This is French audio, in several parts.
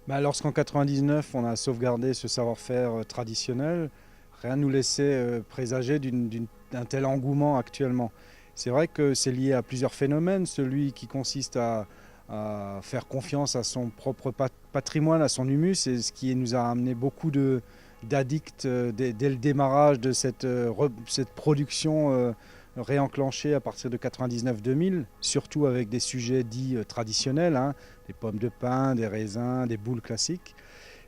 Lorsqu'en 99, on a sauvegardé ce savoir-faire traditionnel, rien ne nous laissait présager d'un tel engouement actuellement. C'est vrai que c'est lié à plusieurs phénomènes, celui qui consiste à faire confiance à son propre patrimoine, à son humus, et ce qui nous a amené beaucoup d'addicts dès le démarrage de cette production réenclenchée à partir de 99-2000, surtout avec des sujets dits traditionnels, hein, des pommes de pin, des raisins, des boules classiques.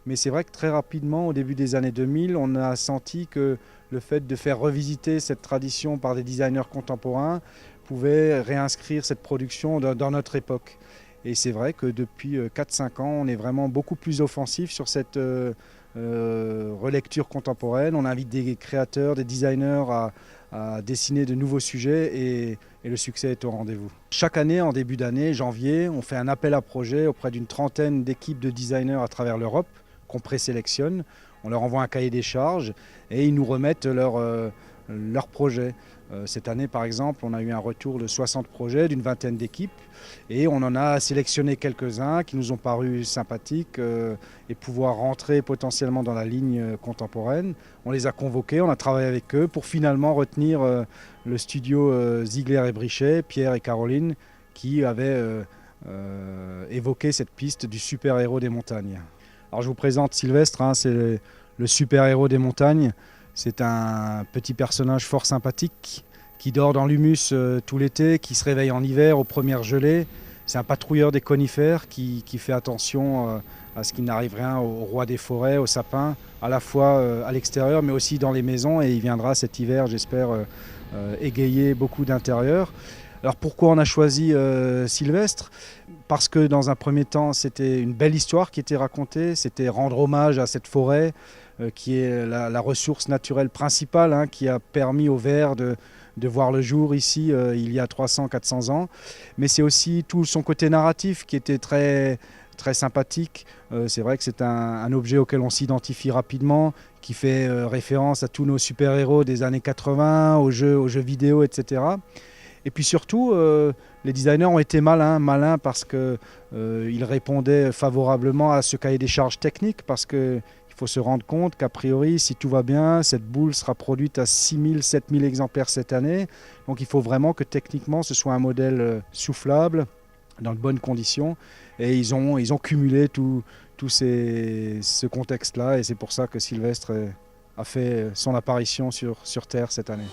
Mais c'est vrai que très rapidement, au début des années 2000, on a senti que le fait de faire revisiter cette tradition par des designers contemporains pouvait réinscrire cette production dans notre époque. Et c'est vrai que depuis 4-5 ans, on est vraiment beaucoup plus offensif sur cette relecture contemporaine. On invite des créateurs, des designers à dessiner de nouveaux sujets et le succès est au rendez-vous. Chaque année, en début d'année, janvier, on fait un appel à projet auprès d'une trentaine d'équipes de designers à travers l'Europe qu'on présélectionne. On leur envoie un cahier des charges et ils nous remettent leur projet. Cette année, par exemple, on a eu un retour de 60 projets d'une vingtaine d'équipes et on en a sélectionné quelques-uns qui nous ont paru sympathiques et pouvoir rentrer potentiellement dans la ligne contemporaine. On les a convoqués, on a travaillé avec eux pour finalement retenir le studio Ziegler et Brichet, Pierre et Caroline, qui avaient évoqué cette piste du super-héros des montagnes. Alors je vous présente Sylvestre, hein, c'est le super-héros des montagnes. C'est un petit personnage fort sympathique qui dort dans l'humus tout l'été, qui se réveille en hiver aux premières gelées. C'est un patrouilleur des conifères qui fait attention à ce qu'il n'arrive rien au roi des forêts, aux sapins, à la fois à l'extérieur mais aussi dans les maisons. Et il viendra cet hiver, j'espère, égayer beaucoup d'intérieurs. Alors pourquoi on a choisi Sylvestre? Parce que dans un premier temps, c'était une belle histoire qui était racontée, c'était rendre hommage à cette forêt qui est la ressource naturelle principale, hein, qui a permis aux vers de voir le jour ici il y a 300-400 ans. Mais c'est aussi tout son côté narratif qui était très sympathique. C'est vrai que c'est un objet auquel on s'identifie rapidement, qui fait référence à tous nos super-héros des années 80, aux jeux vidéo, etc. Et puis surtout, les designers ont été malins parce qu'ils répondaient favorablement à ce cahier des charges techniques, parce qu'il faut se rendre compte qu'a priori, si tout va bien, cette boule sera produite à 6 000-7 000 exemplaires cette année. Donc il faut vraiment que techniquement, ce soit un modèle soufflable, dans de bonnes conditions. Et ils ont cumulé tout ce contexte-là, et c'est pour ça que Sylvestre a fait son apparition sur Terre cette année.